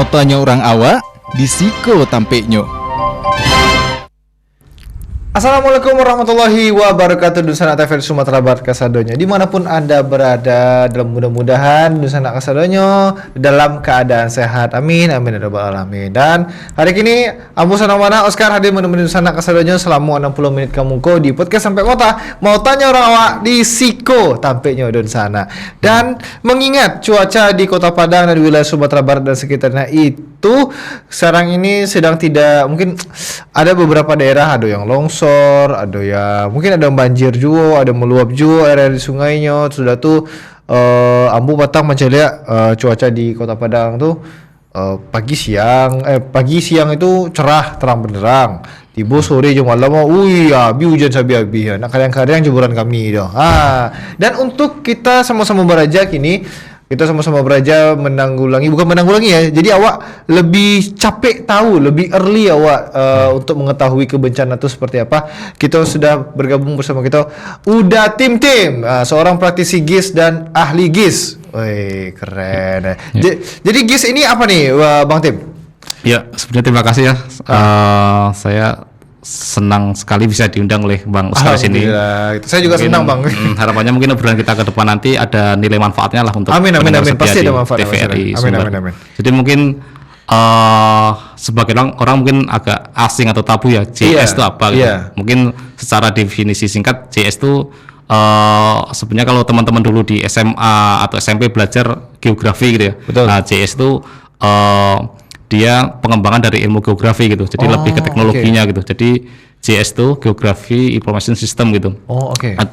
Mau tanya orang awak, di Siko tampeknya. Assalamualaikum warahmatullahi wabarakatuh. Dusana TVRI Sumatera Barat kasadonya dimanapun anda berada, dalam mudah-mudahan Dusana kasadonya dalam keadaan sehat, amin amin ya rabbal alamin. Dan hari ini Abu Sanamana Oscar hadir menemani Dusana kasadonya selama 60 menit kamu di podcast sampai kota. Mau tanya orang awak di Siko tampeknya Dusana. Dan mengingat cuaca di Kota Padang dan di wilayah Sumatera Barat dan sekitarnya itu sekarang ini sedang tidak, mungkin ada beberapa daerah ada yang longsor, ada ya mungkin ada banjir juga, ada meluap juga air di sungainya. Sudah tuh ambu batang macam lihat cuaca di Kota Padang tuh pagi siang itu cerah terang benderang, tiba sore jam malam abi hujan sabi-abi ya. Nak kadang-kadang jemuran kami dah. Dan untuk kita sama-sama berajak ini, kita sama-sama belajar bukan menanggulangi ya. Jadi awak lebih capek tahu, lebih early awak untuk mengetahui kebencanaan itu seperti apa. Kita sudah bergabung bersama kita Uda Tim, seorang praktisi GIS dan ahli GIS. Wih, keren. Jadi GIS ini apa nih, Bang Tim? Ya, sebenarnya terima kasih ya. Saya senang sekali bisa diundang oleh Bang Oscar sini. Saya juga senang, Bang. Harapannya mungkin obrolan kita ke depan nanti ada nilai manfaatnya lah untuk amin. Pasti ada manfaat TVRI. Amin. Jadi mungkin sebagian orang mungkin agak asing atau tabu ya, JS itu apa gitu. Mungkin secara definisi singkat JS itu sebenarnya kalau teman-teman dulu di SMA atau SMP belajar geografi gitu ya. Betul. Nah, JS itu dia pengembangan dari ilmu geografi gitu, jadi lebih ke teknologinya gitu. Jadi JS itu Geography Information System gitu.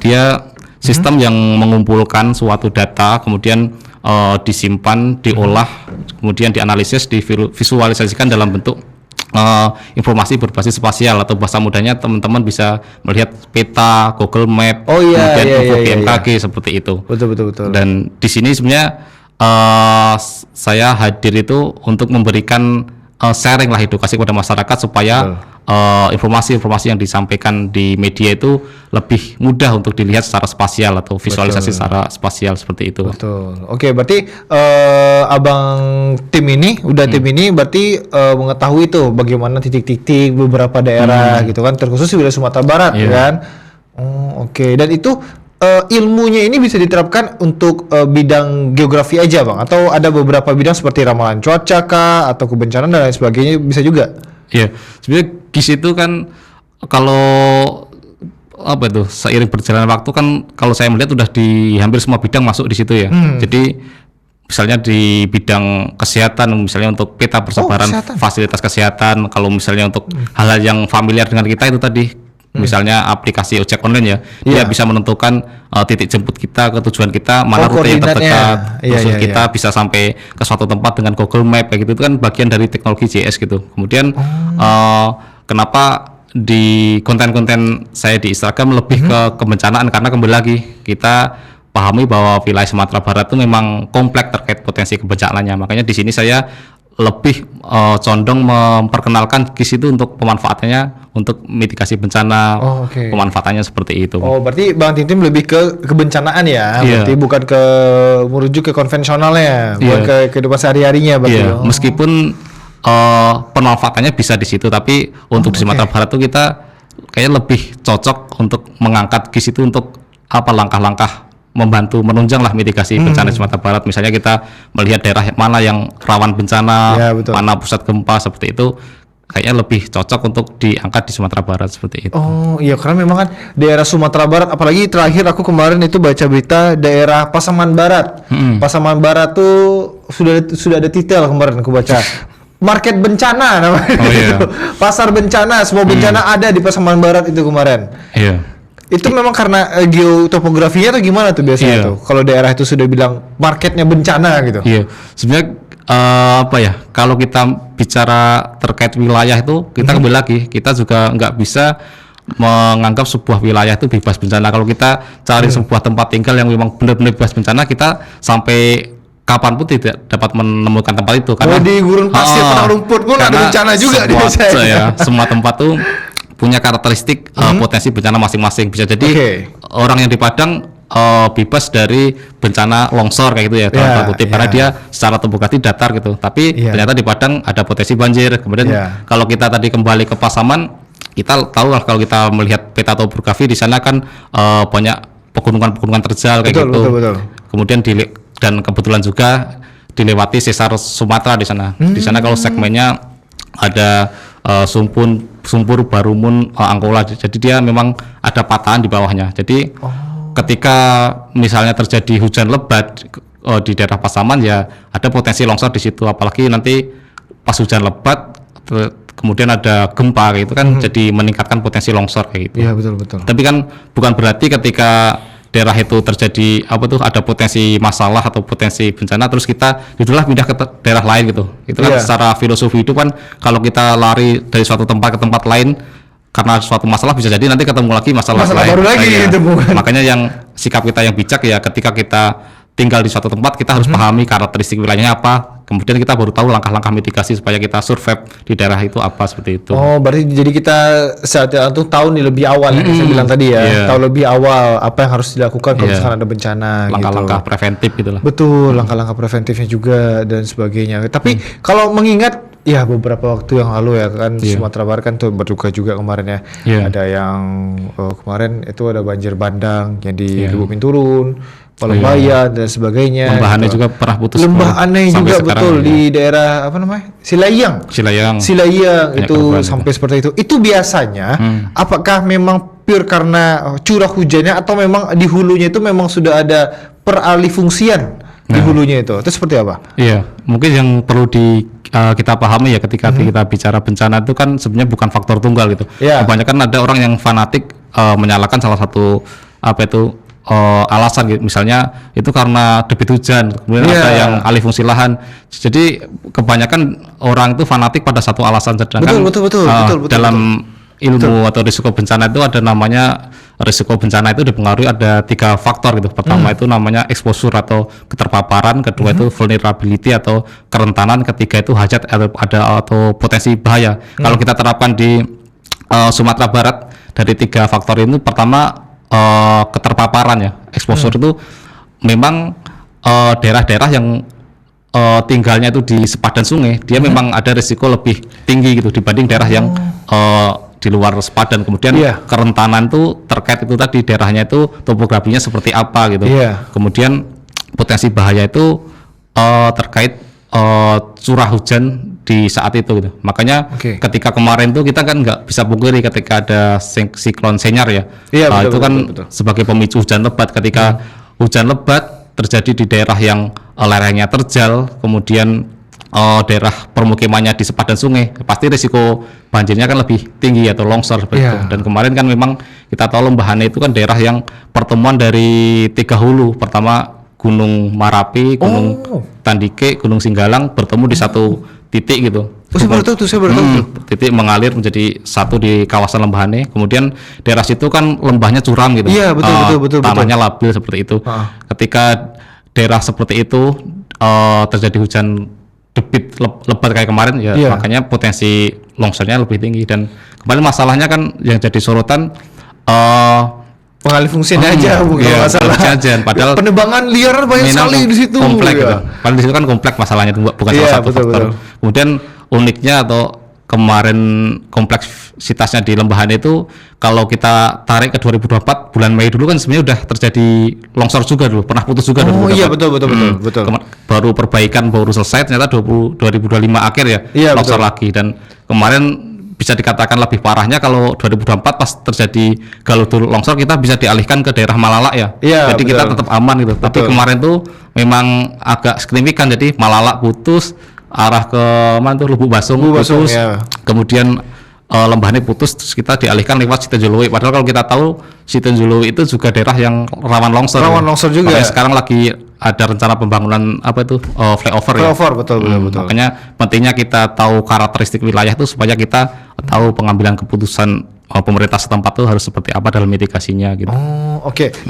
Dia sistem yang mengumpulkan suatu data, kemudian disimpan, diolah, kemudian dianalisis, divisualisasikan dalam bentuk informasi berbasis spasial, atau bahasa mudahnya teman-teman bisa melihat peta, Google Map, kemudian info BMKG seperti itu. Betul. Dan di sini sebenarnya saya hadir itu untuk memberikan sharing lah, edukasi kepada masyarakat supaya informasi-informasi yang disampaikan di media itu lebih mudah untuk dilihat secara spasial atau visualisasi secara spasial seperti itu. Betul. Oke, berarti abang tim ini, tim ini berarti mengetahui tuh bagaimana titik-titik beberapa daerah gitu kan, terkhusus di wilayah Sumatera Barat kan. Dan itu ilmunya ini bisa diterapkan untuk bidang geografi aja, Bang, atau ada beberapa bidang seperti ramalan cuaca kah atau kebencanaan dan lain sebagainya bisa juga? Iya, sebenarnya GIS itu kan kalau seiring berjalannya waktu kan, kalau saya melihat udah di hampir semua bidang masuk di situ ya. Jadi misalnya di bidang kesehatan, misalnya untuk peta persebaran fasilitas kesehatan, kalau misalnya untuk hal-hal yang familiar dengan kita itu tadi, misalnya aplikasi ojek online ya, dia bisa menentukan titik jemput kita ke tujuan kita, mana rute yang terdekat, terus kita bisa sampai ke suatu tempat dengan Google Map kayak gitu. Itu kan bagian dari teknologi JS gitu. Kemudian kenapa di konten-konten saya di Instagram lebih ke kebencanaan, karena kembali lagi kita pahami bahwa wilayah Sumatera Barat itu memang kompleks terkait potensi kebencanaannya. Makanya di sini saya lebih condong memperkenalkan GIS itu untuk pemanfaatannya untuk mitigasi bencana, pemanfaatannya seperti itu. Berarti Bang Tim lebih ke kebencanaan ya, berarti bukan ke merujuk ke konvensionalnya, bukan ke kehidupan sehari-harinya berarti. Meskipun pemanfaatannya bisa di situ, tapi untuk di Sumatera Barat itu kita kayaknya lebih cocok untuk mengangkat GIS itu untuk langkah-langkah membantu menunjang lah mitigasi bencana di Sumatera Barat. Misalnya kita melihat daerah mana yang rawan bencana, mana pusat gempa, seperti itu kayaknya lebih cocok untuk diangkat di Sumatera Barat seperti itu. Karena memang kan daerah Sumatera Barat, apalagi terakhir aku kemarin itu baca berita daerah Pasaman Barat. Pasaman Barat tuh sudah ada titel kemarin aku baca. Market bencana namanya. Pasar bencana, semua bencana ada di Pasaman Barat itu kemarin. Itu memang karena geotopografinya atau gimana tuh biasanya tuh? Kalau daerah itu sudah bilang marketnya bencana gitu. Sebenarnya kalau kita bicara terkait wilayah itu, kita kembali lagi, kita juga nggak bisa menganggap sebuah wilayah itu bebas bencana. Kalau kita cari sebuah tempat tinggal yang memang benar-benar bebas bencana, kita sampai kapanpun tidak dapat menemukan tempat itu. Karena di gurun pasir, padang rumput pun ada bencana juga di desa. Semua tempat tuh punya karakteristik potensi bencana masing-masing. Bisa jadi orang yang di Padang bebas dari bencana longsor kayak gitu ya, tanda kutip, karena dia secara topografis datar gitu. Tapi ternyata di Padang ada potensi banjir. Kemudian kalau kita tadi kembali ke Pasaman, kita tahu lah kalau kita melihat peta topografi di sana kan banyak pegunungan-pegunungan terjal kayak gitu. Betul. Kemudian dan kebetulan juga dilewati sesar Sumatera di sana. Di sana kalau segmennya ada sumpur Barumun Angkola. Jadi dia memang ada patahan di bawahnya. Jadi ketika misalnya terjadi hujan lebat di daerah Pasaman ya ada potensi longsor di situ. Apalagi nanti pas hujan lebat kemudian ada gempa gitu kan, jadi meningkatkan potensi longsor kayak gitu. Iya betul. Tapi kan bukan berarti ketika daerah itu terjadi ada potensi masalah atau potensi bencana terus kita itulah pindah ke daerah lain gitu. Itu kan secara filosofi itu kan kalau kita lari dari suatu tempat ke tempat lain karena suatu masalah bisa jadi nanti ketemu lagi masalah lain. Baru lagi itu bukan. Makanya yang sikap kita yang bijak ya ketika kita tinggal di suatu tempat kita harus pahami karakteristik wilayahnya apa. Kemudian kita baru tahu langkah-langkah mitigasi supaya kita survive di daerah itu apa seperti itu. Oh, berarti jadi kita saat itu tahu nih lebih awal yang saya bilang tadi ya. Tahu lebih awal apa yang harus dilakukan kalau misalkan ada bencana langkah-langkah preventif gitu lah. Betul, langkah-langkah preventifnya juga dan sebagainya. Tapi kalau mengingat ya beberapa waktu yang lalu ya kan Sumatera Barat kan tuh berduka juga kemarin ya. Ada yang kemarin itu ada banjir bandang yang di Lubuk Minturun, Palembaya dan sebagainya. Lembahannya juga pernah putus. Lembahannya juga betul di daerah apa namanya? Silayang itu sampai seperti itu. Itu biasanya apakah memang pure karena curah hujannya atau memang di hulunya itu memang sudah ada peralih fungsian di hulunya itu seperti apa? Iya, mungkin yang perlu kita pahami ya ketika kita bicara bencana itu kan sebenarnya bukan faktor tunggal gitu. Kebanyakan ada orang yang fanatik menyalahkan salah satu alasan gitu. Misalnya itu karena debit hujan, kemudian ada yang alih fungsi lahan. Jadi kebanyakan orang itu fanatik pada satu alasan, sedangkan betul, dalam ilmu atau risiko bencana itu ada namanya risiko bencana itu dipengaruhi ada 3 faktor gitu. Pertama itu namanya exposure atau keterpaparan, kedua itu vulnerability atau kerentanan, ketiga itu hajat atau potensi bahaya. Kalau kita terapkan di Sumatera Barat dari 3 faktor ini, pertama keterpaparan ya, exposure itu memang daerah-daerah yang tinggalnya itu di sepadan sungai, dia memang ada risiko lebih tinggi gitu dibanding daerah yang di luar sepadan. Kemudian kerentanan itu terkait itu tadi daerahnya itu topografinya seperti apa gitu. Kemudian potensi bahaya itu terkait curah hujan di saat itu gitu. Makanya ketika kemarin tuh kita kan nggak bisa pungkiri ketika ada siklon Senyar ya. Itu kan sebagai pemicu hujan lebat. Ketika hujan lebat terjadi di daerah yang lerengnya terjal, kemudian daerah permukimannya di sepadan sungai, pasti risiko banjirnya kan lebih tinggi atau longsor seperti itu. Dan kemarin kan memang kita tahu Lembahannya itu kan daerah yang pertemuan dari 3 hulu. Pertama Gunung Marapi, Gunung Tandike, Gunung Singgalang bertemu di satu titik gitu. Saya baru tahu. Titik mengalir menjadi satu di kawasan Lembahannya. Kemudian daerah situ kan lembahnya curam gitu. Iya, betul. Tanahnya labil seperti itu. Ketika daerah seperti itu terjadi hujan debit lebat kayak kemarin ya, makanya potensi longsornya lebih tinggi. Dan kemarin masalahnya kan yang jadi sorotan pengalih fungsinya aja bukan masalah. Padahal penebangan liar banyak sekali di situ. Komplek gitu. Padahal di situ kan komplek masalahnya, bukan salah satu faktor. Kemudian uniknya atau kemarin kompleksitasnya di Lembahan itu kalau kita tarik ke 2024 bulan Mei dulu kan sebenarnya udah terjadi longsor juga dulu, pernah putus juga dulu. Iya betul. Baru perbaikan baru selesai, ternyata 2025 akhir ya longsor lagi. Dan kemarin bisa dikatakan lebih parahnya kalau 2024 pas terjadi galudul longsor kita bisa dialihkan ke daerah Malalak ya. Jadi kita tetap aman gitu. Tapi kemarin tuh memang agak signifikan, jadi Malalak putus, arah ke mana tuh Lubuk Basung putus, kemudian Lembahannya putus, terus kita dialihkan lewat Sitenjolowe. Padahal kalau kita tahu Sitenjolowe itu juga daerah yang rawan longsor. Longsor juga. Makanya sekarang lagi ada rencana pembangunan flyover ya. Betul. Makanya pentingnya kita tahu karakteristik wilayah itu supaya kita tahu pengambilan keputusan pemerintah setempat itu harus seperti apa dalam mitigasinya gitu.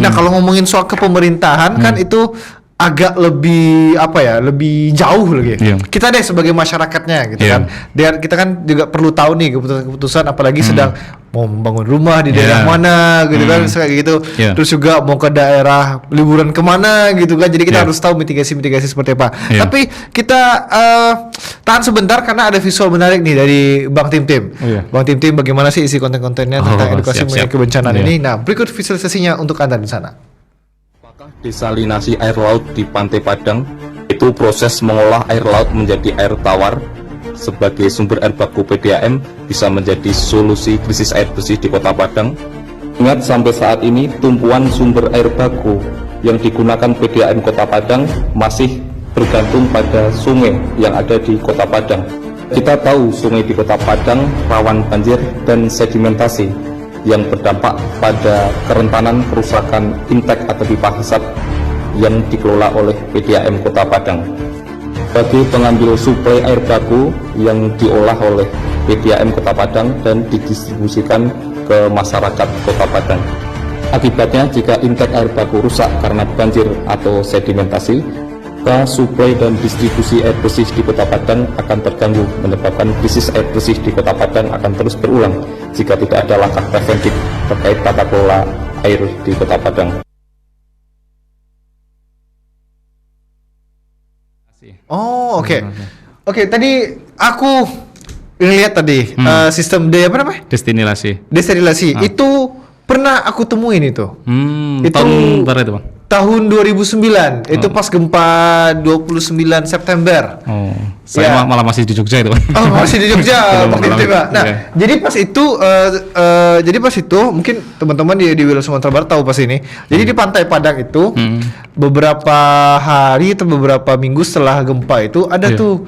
Nah kalau ngomongin soal kepemerintahan kan itu agak lebih lebih jauh lagi. Iya. Kita deh sebagai masyarakatnya gitu Iya. kan. Dan kita kan juga perlu tahu nih keputusan-keputusan apalagi sedang mau membangun rumah di daerah Iya. mana gitu kan kayak gitu. Iya. Terus juga mau ke daerah liburan kemana gitu kan. Jadi kita Iya. harus tahu mitigasi-mitigasi seperti apa. Iya. Tapi kita tahan sebentar karena ada visual menarik nih dari Bang Tim. Oh, iya. Bang Tim bagaimana sih isi konten-kontennya tentang edukasi mengenai siap. kebencanaan Iya. ini. Nah, berikut visualisasinya untuk Anda di sana. Apakah desalinasi air laut di Pantai Padang itu proses mengolah air laut menjadi air tawar sebagai sumber air baku PDAM bisa menjadi solusi krisis air bersih di Kota Padang? Ingat, sampai saat ini tumpuan sumber air baku yang digunakan PDAM Kota Padang masih bergantung pada sungai yang ada di Kota Padang. Kita tahu sungai di Kota Padang rawan banjir dan sedimentasi yang berdampak pada kerentanan kerusakan intek atau pipa hisap yang dikelola oleh PDAM Kota Padang. Bagi pengambil suplai air baku yang diolah oleh PDAM Kota Padang dan didistribusikan ke masyarakat Kota Padang. Akibatnya, jika intek air baku rusak karena banjir atau sedimentasi, maka suplai dan distribusi air bersih di Kota Padang akan terganggu, menyebabkan krisis air bersih di Kota Padang akan terus berulang jika tidak ada langkah preventif terkait tata kelola air di Kota Padang. Oh, oke. Oke, tadi aku lihat tadi sistem Destinasi. deserilasi itu pernah aku temuin itu. Itu Tahun berapa itu, Bang? tahun 2009. Itu pas gempa 29 September. Oh, saya Ya. malah masih di Jogja itu, Bang. Oh, masih di Jogja, Belum Pak Tim, mengalami. Pak. Nah, Iya. jadi pas itu mungkin teman-teman di wilayah Sumatera Barat tahu pas ini. Jadi di Pantai Padang itu beberapa hari atau beberapa minggu setelah gempa itu ada Iya. tuh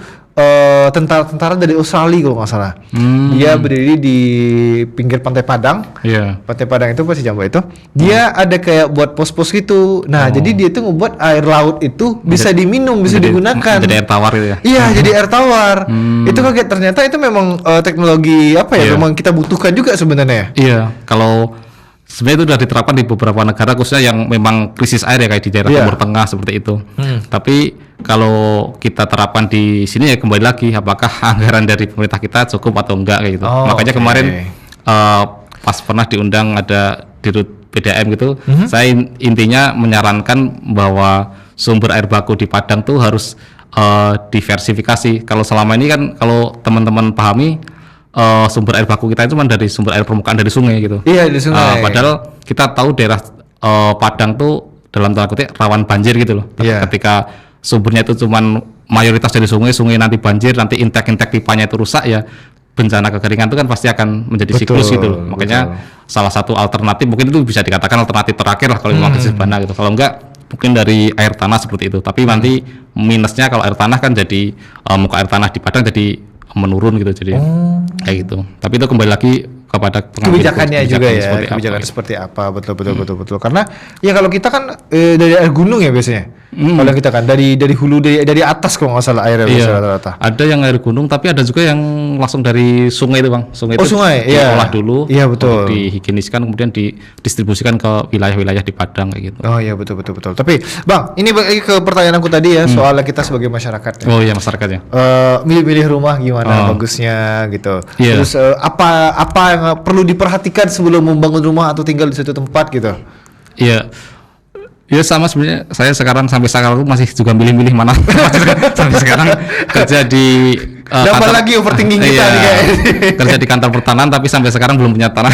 tentara-tentara dari Australia kalau nggak salah. Dia berdiri di pinggir Pantai Padang. Iya. Pantai Padang itu pasti Jambu itu. Dia ada kayak buat pos-pos gitu. Nah, jadi dia tuh ngebuat air laut itu bisa diminum, bisa digunakan. Jadi air tawar gitu ya. Iya, jadi air tawar. Itu kaget, ternyata itu memang teknologi apa ya? Iya. Memang kita butuhkan juga sebenarnya. Iya, kalau sebenarnya itu sudah diterapkan di beberapa negara khususnya yang memang krisis air ya, kayak di daerah Iya. Timur Tengah seperti itu. Tapi kalau kita terapkan di sini ya kembali lagi apakah anggaran dari pemerintah kita cukup atau enggak kayak gitu. Oh, Makanya oke. kemarin pas pernah diundang ada Dirut PDAM gitu, saya intinya menyarankan bahwa sumber air baku di Padang tuh harus diversifikasi. Kalau selama ini kan kalau teman-teman pahami sumber air baku kita itu cuma dari sumber air permukaan dari sungai gitu. Iya, di sungai. Padahal kita tahu daerah Padang tuh dalam tanda kutip rawan banjir gitu loh. Iya. Ketika sumbernya itu cuman mayoritas dari sungai nanti banjir, nanti intek-intek pipanya itu rusak ya, bencana kekeringan itu kan pasti akan menjadi siklus gitu loh. Makanya salah satu alternatif mungkin itu bisa dikatakan alternatif terakhir lah kalau memang krisis bencana gitu. Kalau enggak mungkin dari air tanah seperti itu. Tapi nanti minusnya kalau air tanah kan jadi muka air tanah di Padang jadi menurun gitu, jadi kayak gitu. Tapi itu kembali lagi kepada Kebijakannya juga ya, seperti kebijakan apa. seperti apa, betul. Karena ya kalau kita kan dari air gunung ya biasanya. Kalau kita kan dari hulu dari atas kalau nggak salah airnya Iya, biasa rata-rata. ada yang air gunung, tapi ada juga yang langsung dari sungai itu, Bang. Sungai itu sungai, iya. diolah dulu, Iya, betul. dihigieniskan, kemudian didistribusikan ke wilayah-wilayah di Padang kayak gitu. Oh iya, betul. Tapi Bang, ini balik ke pertanyaan aku tadi ya, soal kita sebagai masyarakat. Oh iya, masyarakatnya. Milih-milih rumah gimana bagusnya gitu. Iya. Terus apa yang perlu diperhatikan sebelum membangun rumah atau tinggal di suatu tempat gitu. Iya. Ya sama sebenarnya saya sekarang sampai sekarang aku masih juga milih-milih mana sampai sekarang kerja di Dapat lagi overthinking kita nih kayaknya. kerja di kantor pertanahan tapi sampai sekarang belum punya tanah.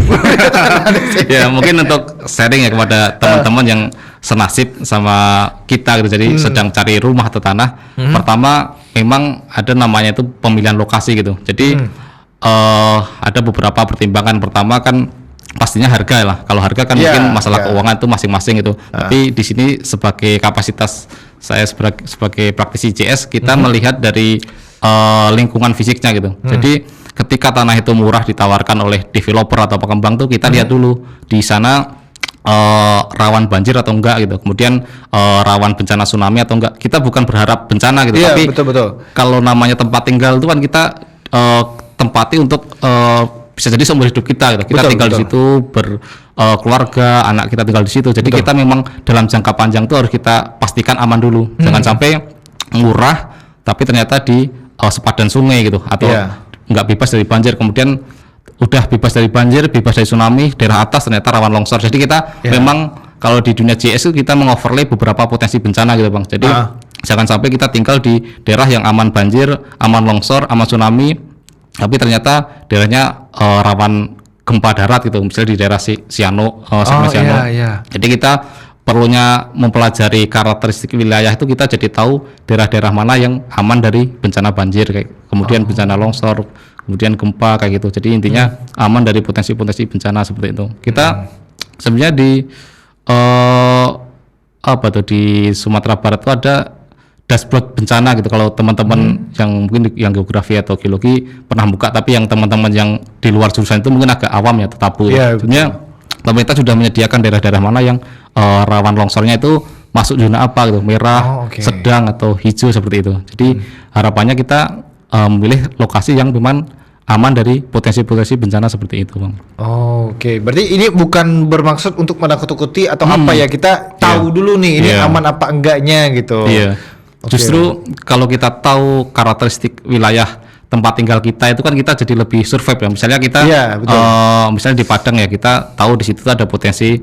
Ya mungkin untuk sharing ya kepada teman-teman yang senasib sama kita gitu, jadi sedang cari rumah atau tanah. Pertama memang ada namanya itu pemilihan lokasi gitu. Jadi ada beberapa pertimbangan. Pertama kan pastinya harga lah. Kalau harga kan Iya, mungkin masalah iya. keuangan itu masing-masing gitu. Tapi di sini sebagai kapasitas saya sebagai praktisi JS kita melihat dari lingkungan fisiknya gitu. Jadi ketika tanah itu murah ditawarkan oleh developer atau pengembang tuh kita lihat dulu di sana rawan banjir atau enggak gitu. Kemudian rawan bencana tsunami atau enggak. Kita bukan berharap bencana gitu, Iya, tapi betul. kalau namanya tempat tinggal itu kan kita tempati untuk bisa jadi seumur hidup kita gitu. Kita Betul, tinggal betul. di situ berkeluarga, anak kita tinggal di situ. Jadi kita memang dalam jangka panjang itu harus kita pastikan aman dulu. Jangan sampai murah tapi ternyata di sepadan sungai gitu atau Iya. nggak bebas dari banjir, kemudian udah bebas dari banjir, bebas dari tsunami, daerah atas ternyata rawan longsor. Jadi kita Iya. memang kalau di dunia GIS itu kita mengoverlay beberapa potensi bencana gitu Bang. Jadi jangan sampai kita tinggal di daerah yang aman banjir, aman longsor, aman tsunami, tapi ternyata daerahnya rawan gempa darat gitu, misalnya di daerah Siano, segmen Siano. iya. Jadi kita perlunya mempelajari karakteristik wilayah itu, kita jadi tahu daerah-daerah mana yang aman dari bencana banjir, kayak kemudian bencana longsor, kemudian gempa kayak gitu. Jadi intinya aman dari potensi-potensi bencana seperti itu. Kita sebenarnya di di Sumatera Barat itu ada dashboard bencana gitu. Kalau teman-teman yang mungkin yang geografi atau geologi pernah buka, tapi yang teman-teman yang di luar jurusan itu mungkin agak awam ya, atau tabu Iya, ya. Sebenarnya pemerintah sudah menyediakan daerah-daerah mana yang rawan longsornya itu masuk zona apa gitu, merah, sedang atau hijau seperti itu. Jadi harapannya kita memilih lokasi yang memang aman dari potensi-potensi bencana seperti itu, Bang. Oke, berarti ini bukan bermaksud untuk menakut-nakuti atau apa ya, kita tahu dulu nih ini aman apa enggaknya gitu. Iya. Justru kalau kita tahu karakteristik wilayah tempat tinggal kita itu kan kita jadi lebih survive ya. Misalnya kita misalnya di Padang ya, kita tahu di situ ada potensi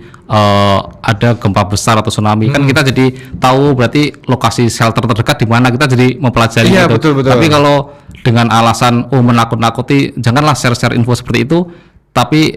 ada gempa besar atau tsunami. Kan kita jadi tahu berarti lokasi shelter terdekat di mana, kita jadi mempelajari Iya, gitu. betul. Tapi kalau dengan alasan menakut-nakuti, janganlah share-share info seperti itu, tapi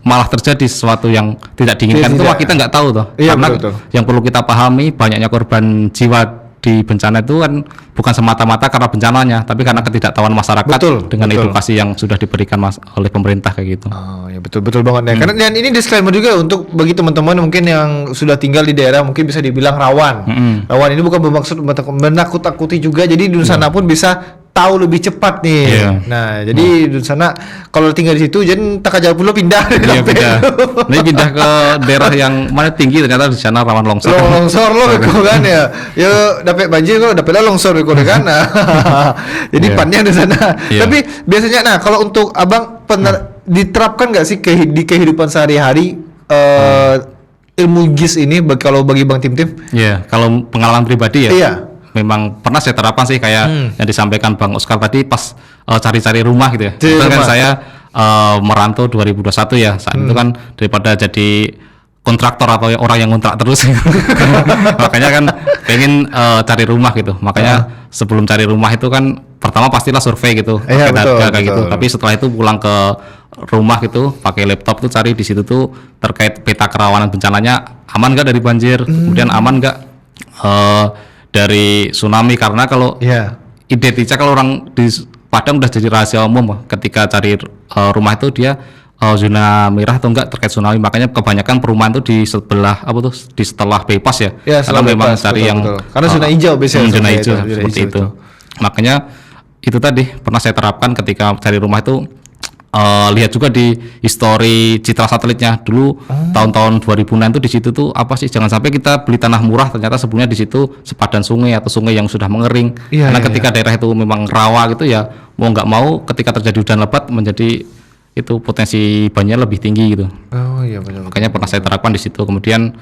malah terjadi sesuatu yang tidak diinginkan. Itu kita nggak tahu toh. Iya, Karena betul. yang perlu kita pahami, banyaknya korban jiwa di bencana itu kan bukan semata-mata karena bencananya, tapi karena ketidaktahuan masyarakat dengan edukasi yang sudah diberikan oleh pemerintah kayak gitu. Oh ya, betul banget ya. Karena dan ini disclaimer juga untuk bagi teman-teman mungkin yang sudah tinggal di daerah mungkin bisa dibilang rawan. Rawan ini bukan bermaksud menakut-takuti juga. Jadi di sana pun bisa tahu lebih cepat nih. Nah, jadi di sana kalau tinggal di situ jadi tak aja pula pindah. Ini pindah ke daerah yang mana tinggi, ternyata di sana rawan longsor. Longsor lo kan ya. Ya dapat banjir kok, dapatlah longsor kan. Jadi pannya di sana. Tapi biasanya nah kalau untuk Abang diterapkan nggak sih di kehidupan sehari-hari ilmu GIS ini kalau bagi Bang Tim-Tim? Iya, kalau pengalaman pribadi ya. Iya. Memang pernah saya terapkan sih kayak yang disampaikan Bang Oscar tadi pas cari-cari rumah gitu ya. Itu kan saya merantau 2021 ya. Saat itu kan daripada jadi kontraktor atau orang yang ngontrak terus makanya kan pengen cari rumah gitu. Makanya sebelum cari rumah itu kan pertama pastilah survei gitu, pakai harga kayak gitu. Tapi setelah itu pulang ke rumah gitu, pakai laptop tuh cari di situ tuh terkait peta kerawanan bencananya, aman nggak dari banjir, kemudian aman nggak dari tsunami. Karena kalau identitasnya kalau orang di Padang udah jadi rahasia umum ketika cari rumah itu dia zona merah atau enggak terkait tsunami. Makanya kebanyakan perumahan itu di sebelah di setelah bypass ya. Karena memang cari yang karena zona hijau biasanya. Zona hijau seperti itu. Makanya itu tadi pernah saya terapkan ketika cari rumah itu. Lihat juga di histori citra satelitnya dulu tahun-tahun 2000-an itu di situ tuh apa sih, jangan sampai kita beli tanah murah ternyata sebelumnya di situ sepadan sungai atau sungai yang sudah mengering. Karena ketika daerah itu memang rawa gitu ya, mau nggak mau ketika terjadi hujan lebat menjadi itu potensi banjir lebih tinggi gitu. Oh iya benar. Makanya pernah saya terapkan di situ. Kemudian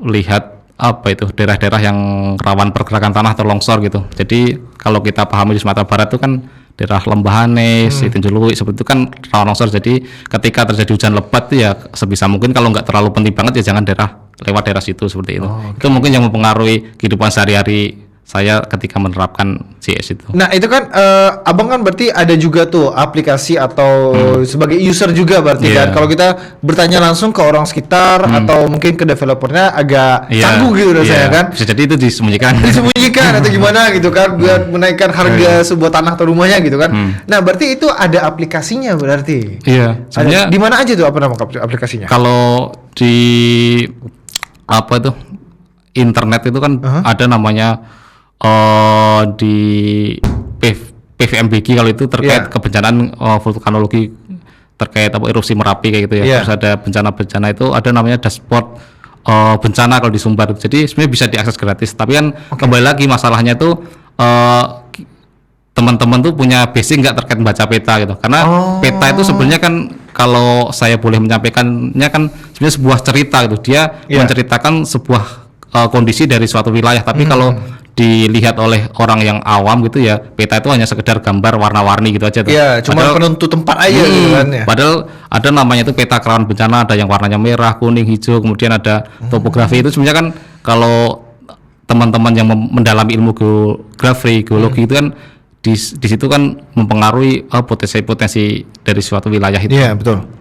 lihat apa itu daerah-daerah yang rawan pergerakan tanah atau longsor gitu. Jadi kalau kita pahami di Sumatera Barat itu kan daerah Lembahanes, Tinjolui seperti itu kan rawan longsor. Jadi ketika terjadi hujan lebat itu ya sebisa mungkin kalau nggak terlalu penting banget ya jangan lewat daerah situ seperti itu. Itu mungkin yang mempengaruhi kehidupan sehari-hari saya ketika menerapkan GIS itu. Nah itu kan Abang kan berarti ada juga tuh aplikasi atau sebagai user juga berarti kan. Kalau kita bertanya langsung ke orang sekitar atau mungkin ke developernya agak canggung gitu rasanya kan. Bisa jadi itu disembunyikan. Disembunyikan atau gimana gitu kan buat menaikkan harga sebuah tanah atau rumahnya gitu kan. Nah berarti itu ada aplikasinya berarti. Iya. Sebenarnya di mana aja tuh apa nama aplikasinya? Kalau di apa itu internet itu kan ada namanya di PVMBG kalau itu terkait kebencanaan vulkanologi terkait erupsi Merapi kayak gitu ya. Terus ada bencana-bencana itu ada namanya dashboard bencana kalau di Sumbar. Jadi sebenarnya bisa diakses gratis. Tapi kan kembali lagi masalahnya itu teman-teman teman-teman tuh punya basic nggak terkait membaca peta gitu. Karena peta itu sebenarnya kan kalau saya boleh menyampaikannya kan sebenarnya sebuah cerita gitu. Dia menceritakan sebuah kondisi dari suatu wilayah. Tapi kalau dilihat oleh orang yang awam gitu ya, peta itu hanya sekedar gambar warna-warni gitu aja. Iya, cuma penentu tempat aja gitu kan ya. Padahal ada namanya itu peta kerawan bencana, ada yang warnanya merah, kuning, hijau, kemudian ada topografi. Itu sebenarnya kan kalau teman-teman yang mendalami ilmu geografi, geologi itu kan di situ kan mempengaruhi potensi-potensi dari suatu wilayah itu. Iya, betul.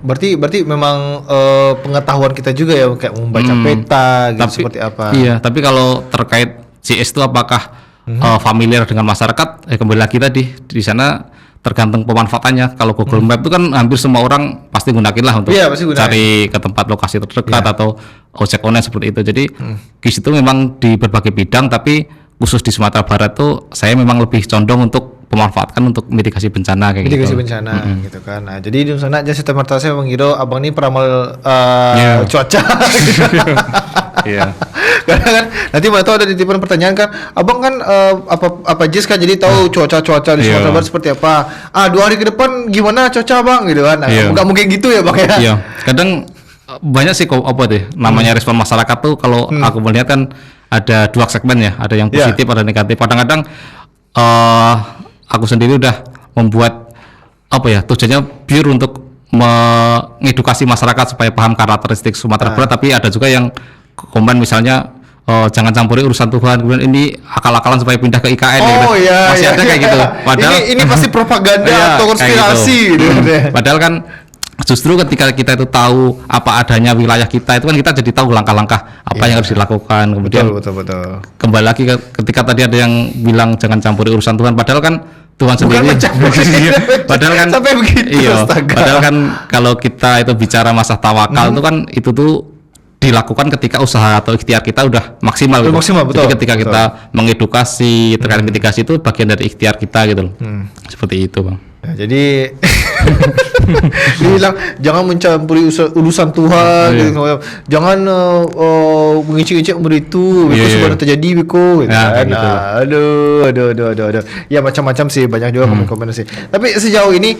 Berarti memang pengetahuan kita juga ya kayak membaca peta gitu, Tapi, seperti apa. Iya, tapi kalau terkait GS itu apakah familiar dengan masyarakat? Kembali lagi tadi di sana tergantung pemanfaatannya. Kalau Google Map itu kan hampir semua orang pasti gunakin lah untuk Iya, pasti gunain. cari ke tempat lokasi terdekat atau ojek online seperti itu. Jadi GIS itu memang di berbagai bidang, tapi khusus di Sumatera Barat tuh saya memang lebih condong untuk pemanfaatkan untuk mitigasi bencana kayak Mitigasi gitu. bencana gitu kan. Nah, jadi di sana aja serta-merta saya mengira abang ini peramal cuaca. Iya. Karena kan nanti mana tahu ada titipan pertanyaan kan, abang kan apa Jis kan jadi tahu cuaca di Sumatera Barat seperti apa. 2 hari ke depan gimana cuaca bang gitu kan. Nah, nggak mungkin gitu ya bang ya. Iya. Kadang banyak sih namanya respon masyarakat tuh kalau aku melihat kan ada 2 segmen ya, ada yang positif ada negatif. Kadang-kadang aku sendiri udah membuat tujuannya pure untuk mengedukasi masyarakat supaya paham karakteristik Sumatera Barat, tapi ada juga yang komen misalnya jangan campuri urusan Tuhan, kemudian ini akal-akalan supaya pindah ke IKN gitu. Masih ada kayak gitu. Padahal ini pasti propaganda atau konspirasi gitu. Padahal kan justru ketika kita itu tahu apa adanya wilayah kita, itu kan kita jadi tahu langkah-langkah apa yang harus dilakukan. Kemudian betul. kembali lagi ketika tadi ada yang bilang jangan campuri urusan Tuhan, padahal kan Tuhan sendiri padahal kan sampai begitu. Padahal kan kalau kita itu bicara masa tawakal itu kan itu tuh dilakukan ketika usaha atau ikhtiar kita udah maksimal gitu. Betul. Jadi ketika kita mengedukasi terkait mitigasi itu bagian dari ikhtiar kita gitu loh. Seperti itu, Bang. Ya, jadi dia bilang jangan mencampuri urusan Tuhan, gitu. Jangan mengicik-icik itu, sebenarnya terjadi biko gitu. Gitu. Aduh. Ya macam-macam sih, banyak juga komen-komen sih. Tapi sejauh ini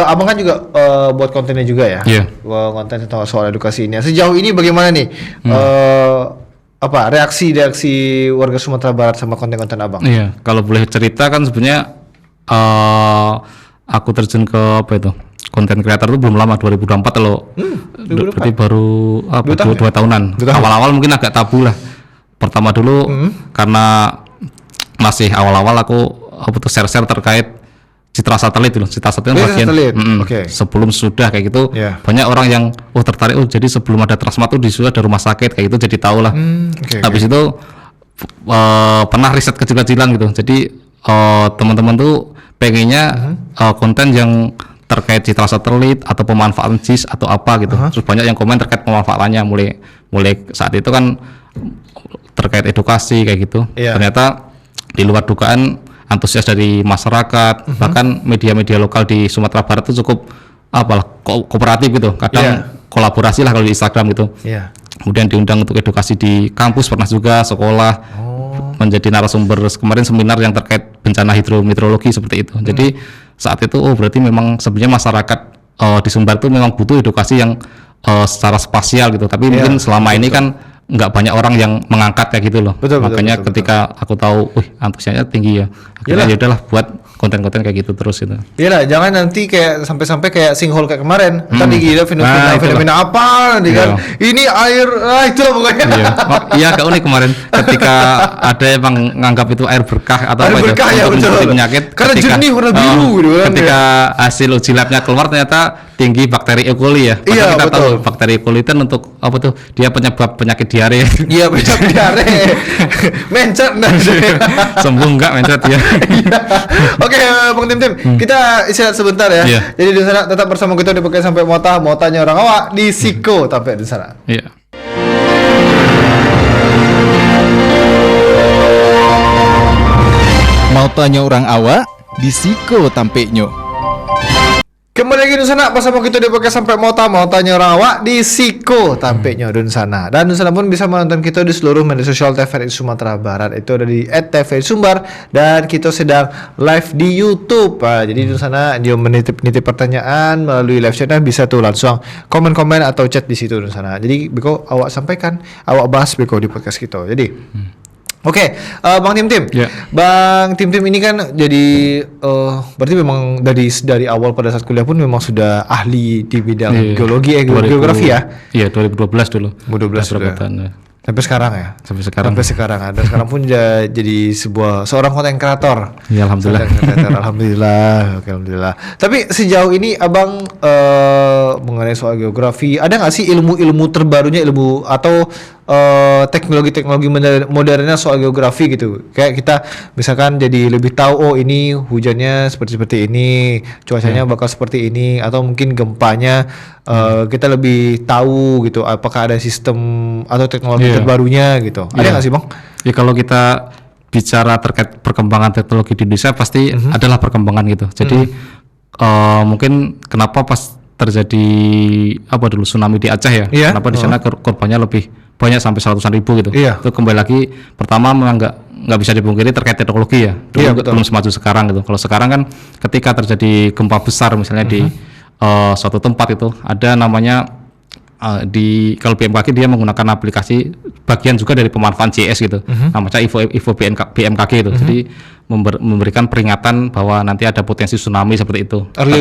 abang kan juga buat kontennya juga ya. Konten tentang soal edukasi ini. Sejauh ini bagaimana nih reaksi warga Sumatera Barat sama konten-konten abang? Iya, kalau boleh cerita kan sebenarnya aku terjun ke konten kreator itu belum lama, 2024 loh. Berarti baru 2 tahunan. Awal-awal mungkin agak tabu lah. Pertama dulu karena masih awal-awal aku share-share terkait citra satelit itu. Citra satelit bagian sebelum sudah kayak gitu. Banyak orang yang tertarik jadi sebelum ada Transmart tuh sudah ada rumah sakit kayak gitu, jadi tahu lah. Habis itu pernah riset kecil-kecilan gitu. Jadi teman-teman tuh pengennya konten yang terkait citra satelit atau pemanfaatan GIS atau apa gitu. Terus banyak yang komen terkait pemanfaatannya, mulai saat itu kan terkait edukasi kayak gitu. Ternyata di luar dugaan antusias dari masyarakat, bahkan media-media lokal di Sumatera Barat itu cukup kooperatif gitu. Kadang kolaborasi lah kalau di Instagram gitu. Kemudian diundang untuk edukasi di kampus, pernah juga sekolah. Menjadi narasumber kemarin seminar yang terkait bencana hidrometeorologi seperti itu. Jadi saat itu berarti memang sebenarnya masyarakat di Sumbar itu memang butuh edukasi yang secara spasial gitu. Tapi mungkin selama ini kan nggak banyak orang yang mengangkat kayak gitu loh. Makanya ketika aku tahu, antusiasnya tinggi ya. Akhirnya ya udahlah buat konten-konten kayak gitu terus gitu. Iyalah, jangan nanti kayak sampai kayak sinkhole kayak kemarin. Tadi gila fenomena apa nanti kan. Ini air itulah pokoknya. Iya, agak unik kemarin ketika ada yang menganggap itu air berkah atau air apa berkah, itu untuk mencegah penyakit. Karena jernih warna biru gitu kan. Ketika hasil uji labnya keluar ternyata tinggi bakteri E. coli ya. Padahal kita tahu bakteri E. coli itu untuk apa tuh? Dia penyebab penyakit diare. Iya, penyebab diare. Mencet sembuh enggak mencet ya. Oke, Bang Tim, kita istirahat sebentar ya. Jadi di sana tetap bersama kita di Pakai Sampai mau tanya orang awak di Siko sampai di sana. Iya. Mau tanya orang awak di Siko tampeknya. Kembali lagi di sana bersama kita di podcast sampai mau tanya orang awak di Siko tampaknya di sana. Dan di sana pun bisa menonton kita di seluruh media sosial TVRI Sumatera Barat. Itu ada di @tvri Sumbar dan kita sedang live di YouTube. Jadi di sana dia menitip pertanyaan melalui live chat, bisa tuh langsung komen-komen atau chat di situ di sana. Jadi Beko awak sampaikan, awak bahas Beko di podcast kita. Jadi Oke, Bang Tim. Ya. Bang Tim ini kan jadi berarti memang dari awal pada saat kuliah pun memang sudah ahli di bidang geologi, geografi ya? Iya, 2012 dulu. 2012 sudah. Sampai sekarang ya? Sampai sekarang. Dan sekarang pun jadi seorang konten kreator. Ya, alhamdulillah. Alhamdulillah. Tapi sejauh ini Abang mengenai soal geografi, ada nggak sih ilmu-ilmu terbarunya, ilmu atau teknologi-teknologi modernnya soal geografi gitu? Kayak kita misalkan jadi lebih tahu, ini hujannya seperti ini, cuacanya bakal seperti ini, atau mungkin gempanya kita lebih tahu gitu. Apakah ada sistem atau teknologi terbarunya gitu? Ada nggak sih Bang? Ya kalau kita bicara terkait perkembangan teknologi di Indonesia pasti adalah perkembangan gitu. Jadi mungkin kenapa pas terjadi tsunami di Aceh ya? Kenapa di sana korbannya lebih banyak sampai 100.000 gitu? Itu kembali lagi pertama memang nggak bisa dipungkiri terkait teknologi ya. Belum semaju sekarang gitu. Kalau sekarang kan ketika terjadi gempa besar misalnya di suatu tempat itu ada namanya kalau BMKG dia menggunakan aplikasi bagian juga dari pemanfaatan GIS gitu, namanya Info BMKG itu. Jadi memberikan peringatan bahwa nanti ada potensi tsunami seperti itu. Early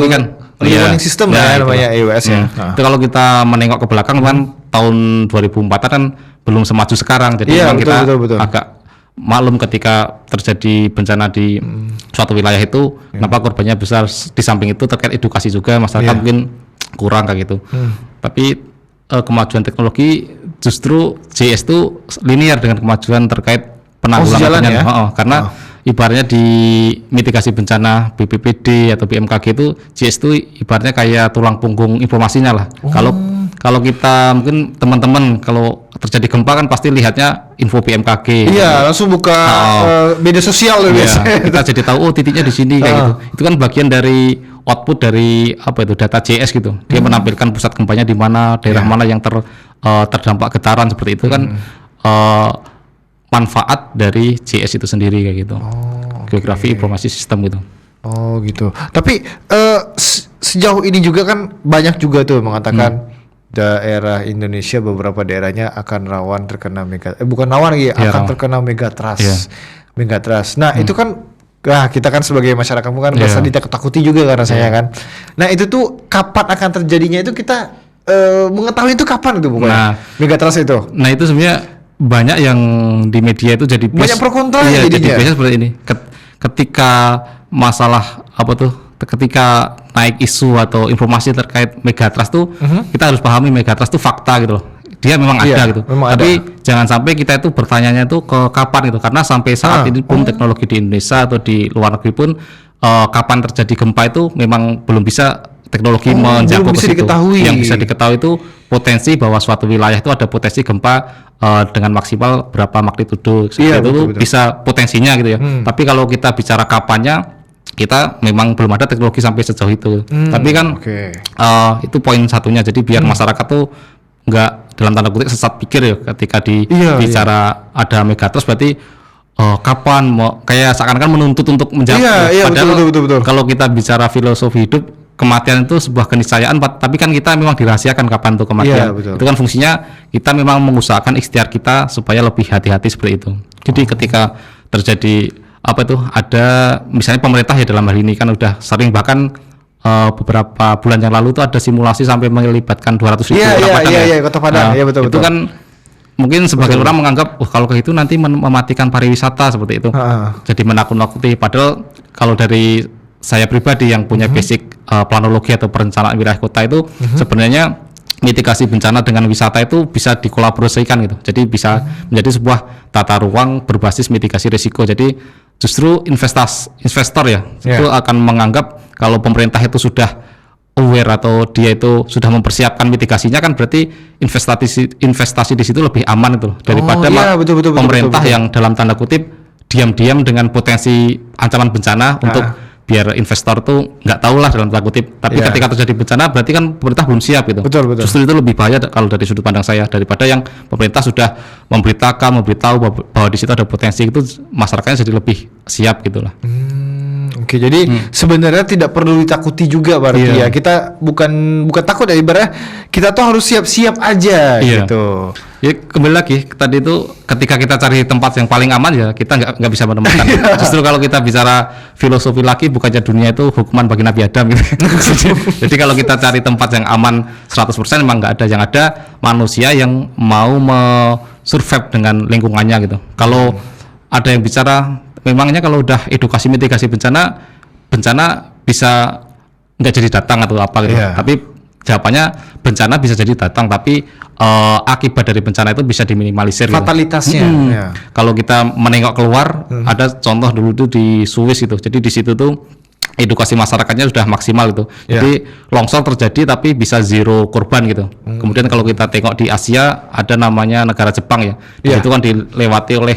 warning system ya namanya EWS ya. Itu kalau kita menengok ke belakang kan tahun 2004 kan belum semaju sekarang. Jadi memang kita agak maklum ketika terjadi bencana di suatu wilayah itu, kenapa korbannya besar. Di samping itu terkait edukasi juga masyarakat mungkin kurang kayak gitu. Tapi kemajuan teknologi justru GIS itu linear dengan kemajuan terkait penanggulangan bencana. Karena ibaratnya di mitigasi bencana BPBD atau BMKG itu GIS itu ibaratnya kayak tulang punggung informasinya lah. Kalau kita mungkin teman-teman kalau terjadi gempa kan pasti lihatnya info BMKG. Iya, langsung buka media sosial loh biasanya. Kita jadi tahu titiknya di sini kayak gitu. Itu kan bagian dari output dari data GIS gitu. Dia menampilkan pusat gempanya di mana, daerah mana yang terdampak getaran seperti itu kan manfaat dari GIS itu sendiri kayak gitu. Geografi informasi sistem gitu. Oh gitu. Tapi sejauh ini juga kan banyak juga tuh mengatakan daerah Indonesia beberapa daerahnya akan rawan terkena terkena megatrust. Megatrust. Nah, itu kan kita kan sebagai masyarakat bukan merasa ditakut-takuti juga kan rasanya kan. Nah, itu tuh kapan akan terjadinya itu kita mengetahui itu kapan itu bukan? Megatrust itu. Nah, itu sebenarnya banyak yang di media itu jadi banyak pro kontra jadi biasanya seperti ini. Ketika masalah ketika naik isu atau informasi terkait megatrust tuh kita harus pahami megatrust tuh fakta gitu loh. Dia memang ada gitu. Tapi jangan sampai kita itu bertanya-nya itu ke kapan gitu, karena sampai saat ini pun teknologi di Indonesia atau di luar negeri pun kapan terjadi gempa itu memang belum bisa teknologi menjangkau ke situ. Yang bisa diketahui itu potensi bahwa suatu wilayah itu ada potensi gempa dengan maksimal berapa magnitudo itu bisa potensinya gitu ya. Tapi kalau kita bicara kapannya, kita memang belum ada teknologi sampai sejauh itu. Tapi kan itu poin satunya. Jadi biar masyarakat tuh nggak dalam tanda kutip sesat pikir ya ketika bicara ada megatrust berarti kapan kayak seakan-akan menuntut untuk menjawab. Padahal betul. Kalau kita bicara filosofi hidup, kematian itu sebuah keniscayaan, tapi kan kita memang dirahasiakan kapan tuh kematian. Itu kan fungsinya kita memang mengusahakan ikhtiar kita supaya lebih hati-hati seperti itu. Jadi ketika terjadi ada misalnya pemerintah ya dalam hal ini kan udah sering bahkan beberapa bulan yang lalu tuh ada simulasi sampai melibatkan 200.000 orang Padang. Kota Padang. Betul. Itu kan mungkin sebagian orang menganggap kalau kayak itu nanti mematikan pariwisata seperti itu. Jadi menakut-nakuti, padahal kalau dari saya pribadi yang punya basic planologi atau perencanaan wilayah kota itu sebenarnya mitigasi bencana dengan wisata itu bisa dikolaborasikan gitu. Jadi bisa menjadi sebuah tata ruang berbasis mitigasi risiko. Jadi justru investor itu akan menganggap kalau pemerintah itu sudah aware atau dia itu sudah mempersiapkan mitigasinya, kan berarti investasi di situ lebih aman itu daripada pemerintah yang dalam tanda kutip diam-diam dengan potensi ancaman bencana untuk biar investor tuh nggak tahu lah dalam tanda kutip. Tapi Iya. ketika terjadi bencana berarti kan pemerintah belum siap gitu. Betul. Justru itu lebih bahaya kalau dari sudut pandang saya daripada yang pemerintah sudah memberitahu bahwa di situ ada potensi, itu masyarakatnya jadi lebih siap gitulah. Oke, jadi sebenarnya tidak perlu ditakuti juga berarti Iya. ya. Kita bukan takut ya, ibaratnya kita tuh harus siap-siap aja Iya. gitu. Ya kembali lagi tadi itu, ketika kita cari tempat yang paling aman ya kita nggak bisa menemukan. Justru kalau kita bicara filosofi lagi, bukannya dunia itu hukuman bagi Nabi Adam gitu. Jadi kalau kita cari tempat yang aman 100% memang nggak ada. Yang ada manusia yang mau survive dengan lingkungannya gitu. Kalau ada yang bicara memangnya kalau udah edukasi mitigasi bencana bisa nggak jadi datang atau apa gitu. Iya. Tapi jawabannya bencana bisa jadi datang, tapi akibat dari bencana itu bisa diminimalisir gitu. Fatalitasnya. Ya. Kalau kita menengok keluar, ada contoh dulu itu di Swiss itu. Jadi di situ tuh edukasi masyarakatnya sudah maksimal gitu. Ya. Jadi longsor terjadi tapi bisa zero korban gitu. Kemudian kalau kita tengok di Asia, ada namanya negara Jepang ya. Di Ya. situ kan dilewati oleh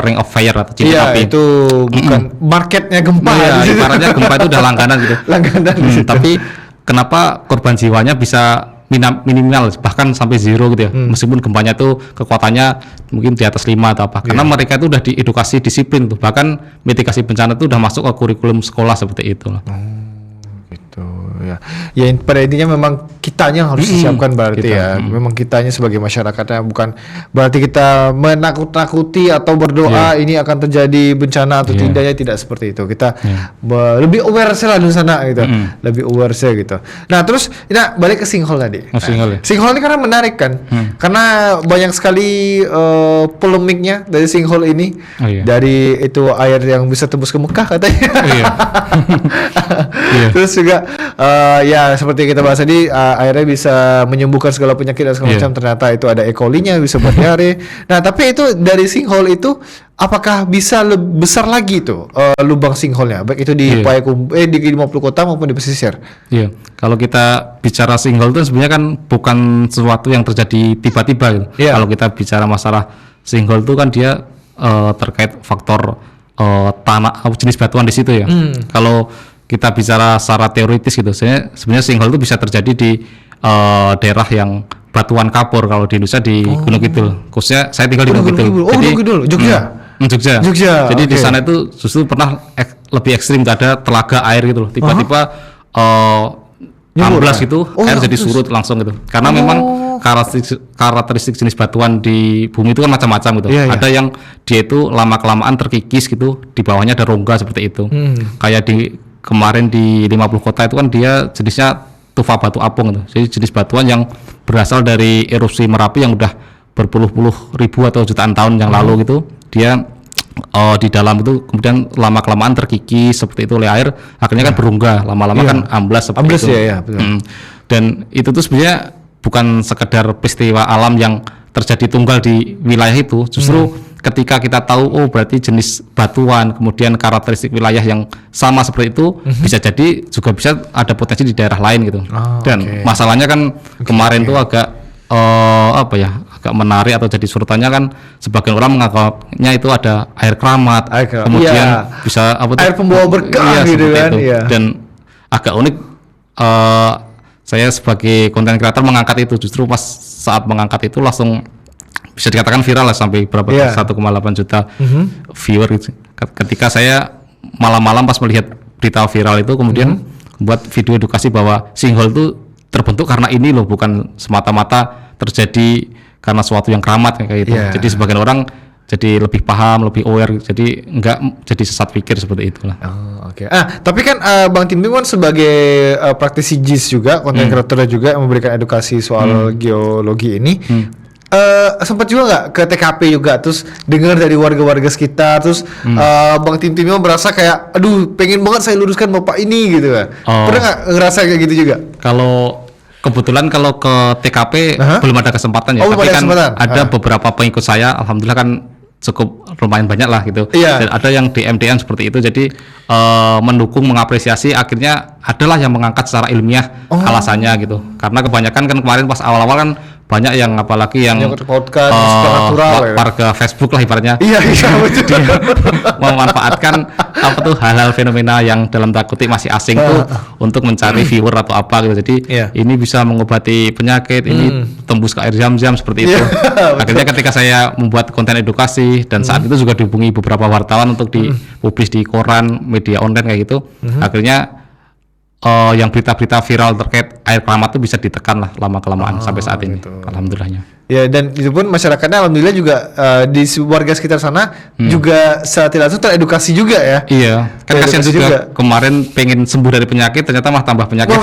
Ring of Fire atau cincin Iya, api. itu bukan marketnya gempa. Iya, di situ. ibaratnya gempa itu udah langganan gitu. Langganan di situ. Tapi kenapa korban jiwanya bisa minimal bahkan sampai zero gitu ya, meskipun gempanya itu kekuatannya mungkin di atas 5 atau apa, karena mereka itu udah diedukasi disiplin tuh, bahkan mitigasi bencana itu udah masuk ke kurikulum sekolah seperti itu lah. Gitu ya. Ya pada intinya memang kitanya yang harus disiapkan berarti Kita, ya. Memang kitanya sebagai masyarakatnya, bukan berarti kita menakut-nakuti atau berdoa ini akan terjadi bencana atau tidaknya, tidak seperti itu. Kita lebih aware sih lah di sana gitu. Lebih aware sih gitu. Nah, terus kita balik ke sinkhole tadi. Sinkhole ya. Sinkhole ini karena menarik kan. Karena banyak sekali polemiknya dari sinkhole ini. Oh, iya. Dari itu air yang bisa tembus ke Mekah katanya. Iya. Terus juga ya seperti kita bahas tadi, airnya bisa menyembuhkan segala penyakit dan segala Iya. macam. Ternyata itu ada E. coli-nya, bisa buat diare. Nah, tapi itu dari sinkhole itu apakah bisa besar lagi tuh lubang sinkhole-nya, baik itu di Iya. Payakumbuh di 50 kota maupun di pesisir. Iya, kalau kita bicara sinkhole itu sebenarnya kan bukan sesuatu yang terjadi tiba-tiba gitu. Iya. Kalau kita bicara masalah sinkhole itu kan dia terkait faktor tanah jenis batuan di situ ya. Kalau kita bicara secara teoritis gitu, sebenarnya sinkhole itu bisa terjadi di daerah yang batuan kapur. Kalau di Indonesia di Gunung Kidul, khususnya saya tinggal di Gunung Kidul. Gunung Kidul, Jogja. Jogja. Jadi di oke. sana itu justru pernah lebih ekstrim, ada telaga air gitu loh. Tiba-tiba Nyebur, amblas kan? gitu, Oh, air jadi terus? surut langsung gitu. Karena memang karakteristik jenis batuan di bumi itu kan macam-macam gitu. Iya, iya. Ada yang dia itu lama-kelamaan terkikis gitu, di bawahnya ada rongga seperti itu. Kayak kemarin di 50 kota itu kan dia jenisnya tufa batu apung gitu. Jadi jenis batuan yang berasal dari erupsi Merapi yang udah berpuluh-puluh ribu atau jutaan tahun yang lalu gitu. Dia di dalam itu kemudian lama-kelamaan terkikis seperti itu oleh air, akhirnya kan berongga, lama-lama kan amblas seperti Amblas itu. ya, betul. Dan itu tuh sebenarnya bukan sekedar peristiwa alam yang terjadi tunggal di wilayah itu, justru ketika kita tahu berarti jenis batuan kemudian karakteristik wilayah yang sama seperti itu, bisa jadi juga bisa ada potensi di daerah lain gitu. Dan oke. masalahnya kan kemarin tuh agak agak menarik atau jadi surutannya kan, sebagian orang menganggapnya itu ada air keramat, kemudian Iya. bisa Air pembawa berkah gitu seperti kan, itu. iya. Dan agak unik, saya sebagai konten kreator mengangkat itu, justru pas saat mengangkat itu langsung bisa dikatakan viral lah, sampai berapa, Iya. 1,8 juta viewer gitu. Ketika saya malam-malam pas melihat berita viral itu, kemudian buat video edukasi bahwa sinkhole itu terbentuk karena ini loh, bukan semata-mata terjadi karena sesuatu yang keramat kayak gitu. Iya. Jadi sebagian orang jadi lebih paham, lebih aware, jadi enggak jadi sesat pikir seperti itulah. Oh, oke. Tapi kan Bang Tim kan sebagai praktisi JIS juga, konten kreator juga yang memberikan edukasi soal geologi ini. Sempat juga nggak ke TKP juga, terus dengar dari warga-warga sekitar, terus Bang Tim merasa kayak, aduh pengen banget saya luruskan bapak ini gitu kan. Pernah nggak ngerasa kayak gitu juga? Kalau kebetulan kalau ke TKP belum ada kesempatan ya, Oh, tapi belum ada kan kesempatan. ada beberapa pengikut saya, alhamdulillah kan cukup lumayan banyak lah gitu. Iya. Dan ada yang DM seperti itu, jadi mendukung, mengapresiasi, akhirnya adalah yang mengangkat secara ilmiah alasannya gitu. Karena kebanyakan kan kemarin pas awal-awal kan banyak yang apalagi yang Yang podcast supernatural ya. warga Facebook lah ibaratnya. Iya betul. Memanfaatkan apa tuh hal-hal fenomena yang dalam tanda kutip masih asing tuh untuk mencari viewer atau apa gitu. Jadi ini bisa mengobati penyakit, ini tembus ke air zam-zam seperti itu. Akhirnya ketika saya membuat konten edukasi dan saat itu juga dihubungi beberapa wartawan untuk dipublish di koran, media online kayak gitu. Akhirnya yang berita-berita viral terkait air keramat itu bisa ditekan lah lama-kelamaan sampai saat ini. Gitu. Alhamdulillahnya. Ya, dan itu pun masyarakatnya alhamdulillah juga di warga sekitar sana juga secara tidak langsung teredukasi juga ya. Iya, kan kasihan juga kemarin pengen sembuh dari penyakit ternyata malah tambah penyakit.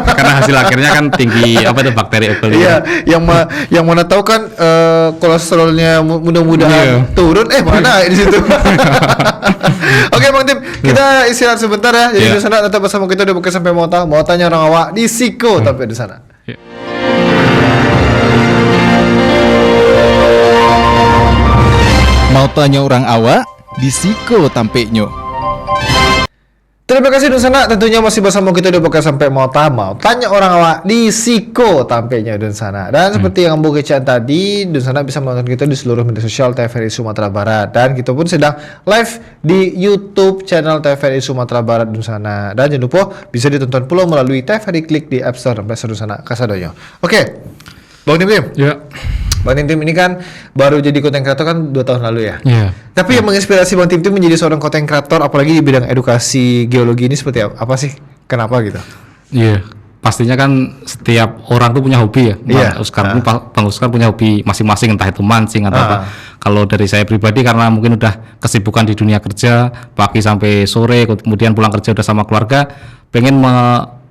Karena hasil akhirnya kan tinggi apa itu bakteri E. coli. Iya, yang mana tahu kan kolesterolnya mudah-mudahan turun, mana di situ. Oke Bang Tim, kita istirahat sebentar ya. Jadi di sana tetap bersama kita udah buka sampai mau tanya orang awak di Siko tapi di sana. Mau tanya orang awak di Siko tampeknya. Terima kasih Dunsana, tentunya masih bersama kita udah buka sampai mau tanya orang awak di Siko tampeknya Dunsana. Dan seperti yang Ambo kecaan tadi, Dunsana bisa menonton kita di seluruh media sosial TVRI Sumatera Barat. Dan kita pun sedang live di YouTube channel TVRI Sumatera Barat Dunsana. Dan jangan lupa bisa ditonton pula melalui TVRI Klik di App Store dan Play Store Dunsana Kasadonyo. Oke, Bang Tim. Ya. Bang Tim ini kan baru jadi konten kreator kan 2 tahun lalu ya. Iya. Tapi yang menginspirasi Bang Tim menjadi seorang konten kreator apalagi di bidang edukasi geologi ini seperti apa sih? Kenapa gitu? Iya. Pastinya kan setiap orang tuh punya hobi ya. Sekarang Bang Oscar punya hobi masing-masing, entah itu mancing atau apa. Kalau dari saya pribadi karena mungkin udah kesibukan di dunia kerja pagi sampai sore, kemudian pulang kerja udah sama keluarga, pengen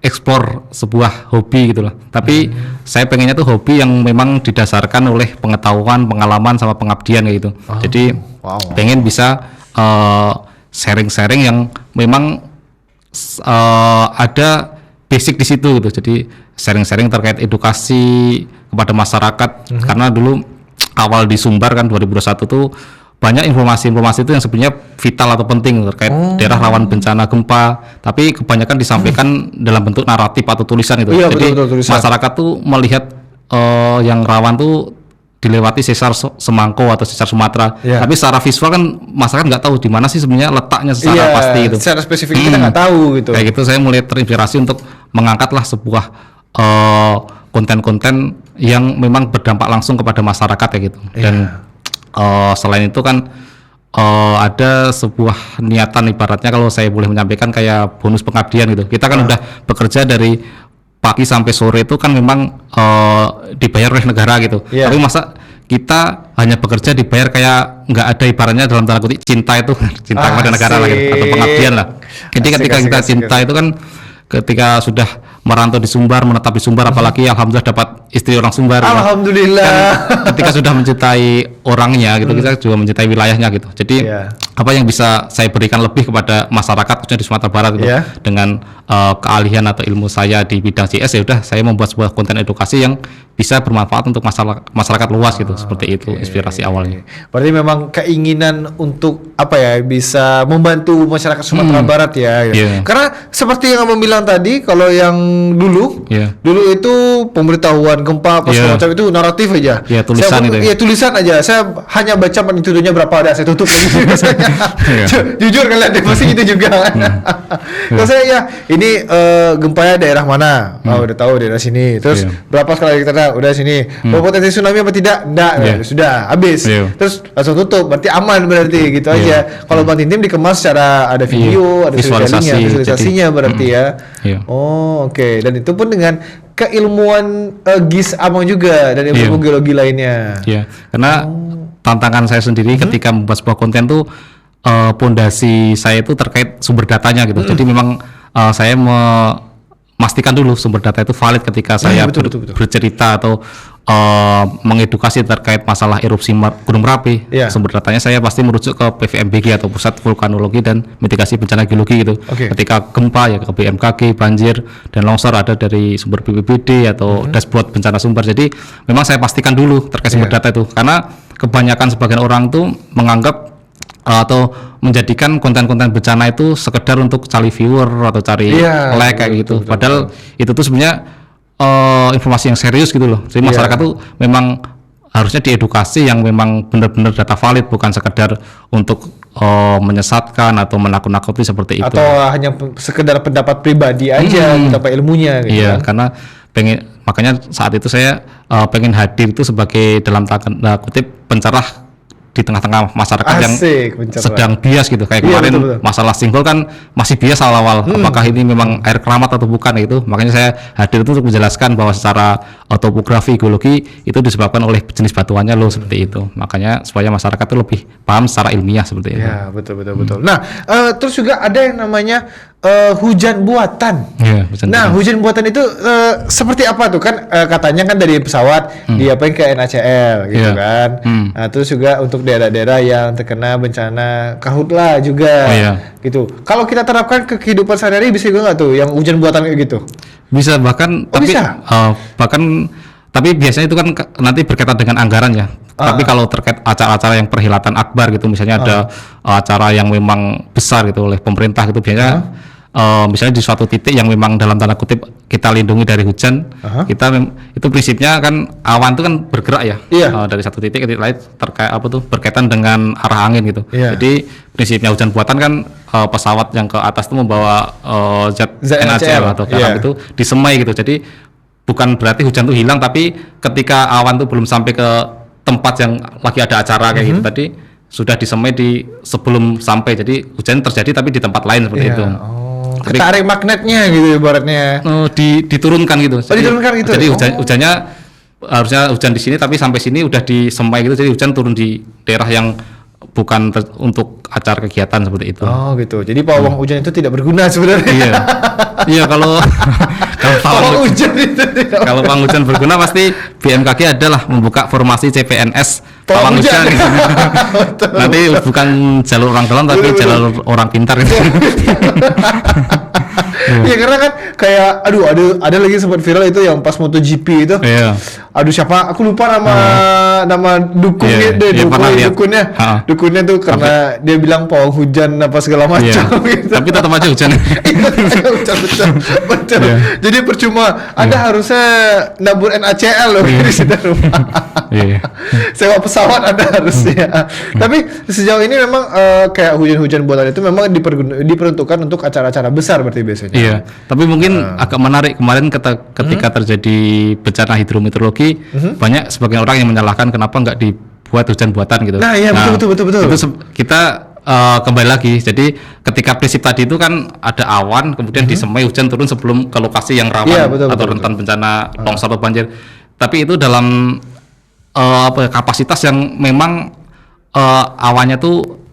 explore sebuah hobi gitu loh. Tapi saya pengennya tuh hobi yang memang didasarkan oleh pengetahuan, pengalaman sama pengabdian kayak gitu. Jadi pengen bisa sharing-sharing yang memang ada basic di situ gitu. Jadi sharing-sharing terkait edukasi kepada masyarakat. Karena dulu awal di Sumbar kan 2021 tuh banyak informasi-informasi itu yang sebenarnya vital atau penting terkait daerah rawan bencana gempa, tapi kebanyakan disampaikan dalam bentuk naratif atau tulisan itu. Jadi betul, masyarakat tuh melihat yang rawan tuh dilewati sesar Semangko atau sesar Sumatera, tapi secara visual kan masyarakat nggak tahu di mana sih sebenarnya letaknya secara pasti itu. Secara spesifik kita nggak tahu gitu. Kayak gitu saya mulai terinspirasi untuk mengangkatlah sebuah konten-konten yang memang berdampak langsung kepada masyarakat kayak gitu. Dan selain itu kan ada sebuah niatan ibaratnya kalau saya boleh menyampaikan kayak bonus pengabdian gitu. Kita kan udah bekerja dari pagi sampai sore itu kan memang dibayar oleh negara gitu. Tapi masa kita hanya bekerja dibayar kayak nggak ada ibaratnya dalam tanda kutip cinta itu cinta kepada negara lah gitu, atau pengabdian lah. Jadi ketika kita cinta itu kan ketika sudah merantau di Sumbar, menetap di Sumbar, apalagi alhamdulillah dapat istri orang Sumbar. Alhamdulillah. Kan, ketika sudah mencintai orangnya gitu, kita juga mencintai wilayahnya gitu. Jadi apa yang bisa saya berikan lebih kepada masyarakat khususnya di Sumatera Barat gitu, dengan keahlian atau ilmu saya di bidang CS, ya udah saya membuat sebuah konten edukasi yang bisa bermanfaat untuk masyarakat luas gitu. Seperti itu inspirasi awalnya. Berarti memang keinginan untuk apa ya, bisa membantu masyarakat Sumatera Barat ya. Karena seperti yang Abang bilang tadi, kalau yang dulu itu pemberitahuan gempa apa segala macam itu naratif aja. Tulisan itu. Iya, tulisan aja. Saya hanya baca magnitudonya berapa, ada saya tutup lagi. Jujur kalian pasti gitu juga. Terus saya ini gempanya daerah mana? Udah tahu daerah sini. Terus berapa skala Richter? Udah sini. Potensi tsunami apa tidak? Enggak. Sudah habis. Terus langsung tutup. Berarti aman berarti gitu aja. Kalau Bang Tim dikemas secara ada video, ada visualisasinya berarti ya. Oh, oke. Dan itu pun dengan keilmuan GIS Abang juga dan ilmu geologi lainnya. Karena tantangan saya sendiri ketika membuat sebuah konten tuh pondasi saya itu terkait sumber datanya gitu. Jadi memang saya memastikan dulu sumber data itu valid ketika saya betul. Bercerita atau mengedukasi terkait masalah erupsi Gunung Merapi. Sumber datanya saya pasti merujuk ke PVMBG atau Pusat Vulkanologi dan Mitigasi Bencana Geologi gitu. Ketika gempa ya ke BMKG, banjir dan longsor ada dari sumber BPBD atau dashboard bencana sumber. Jadi memang saya pastikan dulu terkait sumber data itu, karena kebanyakan sebagian orang tuh menganggap atau menjadikan konten-konten bencana itu sekedar untuk cari viewer atau cari like kayak gitu. Padahal itu tuh sebenarnya informasi yang serius gitu loh. Jadi masyarakat tuh memang harusnya diedukasi yang memang benar-benar data valid, bukan sekedar untuk menyesatkan atau menakut-nakuti seperti itu. Atau hanya sekedar pendapat pribadi aja tanpa ilmunya gitu Iya, kan. karena makanya saat itu saya pengen hadir itu sebagai dalam tanda kutip pencerah di tengah-tengah masyarakat yang pencerah. sedang bias gitu. Kayak Iya, kemarin betul. masalah singgol kan masih bias awal-awal. Apakah ini memang air keramat atau bukan gitu. Makanya saya hadir itu untuk menjelaskan bahwa secara topografi, geologi itu disebabkan oleh jenis batuannya loh seperti itu. Makanya supaya masyarakat itu lebih paham secara ilmiah seperti itu. Ya, betul. Nah, terus juga ada yang namanya hujan buatan. Iya, hujan Nah, buatan. hujan buatan itu seperti apa tuh kan? Katanya kan dari pesawat diapain ke NaCl gitu Iya. kan. Nah, terus juga untuk daerah-daerah yang terkena bencana karhutla juga, Oh, iya. gitu. Kalau kita terapkan ke kehidupan sehari-hari bisa juga nggak tuh yang hujan buatan kayak gitu? Bisa bahkan bisa? Tapi biasanya itu kan nanti berkaitan dengan anggaran ya. Tapi kalau terkait acara-acara yang perhelatan akbar gitu, misalnya ada acara yang memang besar gitu oleh pemerintah gitu, biasanya misalnya di suatu titik yang memang dalam tanda kutip kita lindungi dari hujan, itu prinsipnya kan awan itu kan bergerak ya, Iya. dari satu titik ke titik lain berkaitan dengan arah angin gitu. Iya. Jadi prinsipnya hujan buatan kan pesawat yang ke atas itu membawa zat Zat NaCl NaCl, atau garam iya. itu disemai gitu. Jadi bukan berarti hujan itu hilang, tapi ketika awan itu belum sampai ke tempat yang lagi ada acara kayak gitu tadi sudah disemai sebelum sampai. Jadi hujan terjadi tapi di tempat lain seperti itu. Jadi Ketarik magnetnya gitu ibaratnya. diturunkan gitu. Diturunkan gitu. Jadi hujannya harusnya hujan di sini tapi sampai sini udah disemai gitu. Jadi hujan turun di daerah yang bukan untuk acara kegiatan seperti itu. Oh gitu. Jadi pawang hujan itu tidak berguna sebenarnya. Iya. Iya kalau Pawang hujan itu tidak. kalau pawang hujan berguna pasti BMKG adalah membuka formasi CPNS Pawang pawang hujan. hujan. Nanti bukan jalur orang dalam tapi Betul. jalur orang pintar gitu. Iya karena kan kayak aduh ada lagi sempat viral itu yang pas MotoGP itu. Iya. Aduh siapa? Aku lupa nama dukungnya Iya, deh, iya, pernah lihat. dukunnya. Ha. Dukunnya tuh karena dia bilang pawang hujan apa segala macam Iya. gitu. Tapi tetap aja hujan. Iya, betul. Iya. Jadi percuma Anda harusnya nabur NaCl loh di situ rumah. Iya. Sewa pesawat Anda harusnya. Tapi sejauh ini memang kayak hujan-hujan buatan itu memang diperuntukkan untuk acara-acara besar berarti biasanya. Iya, tapi mungkin agak menarik kemarin ketika terjadi bencana hidrometeorologi, banyak sebagian orang yang menyalahkan kenapa nggak dibuat hujan buatan gitu. Nah, iya, betul. Itu kita kembali lagi. Jadi ketika prinsip tadi itu kan ada awan, kemudian disemai hujan turun sebelum ke lokasi yang rawan Iya, betul, atau betul, rentan bencana longsor atau banjir. Tapi itu dalam kapasitas yang memang awannya tuh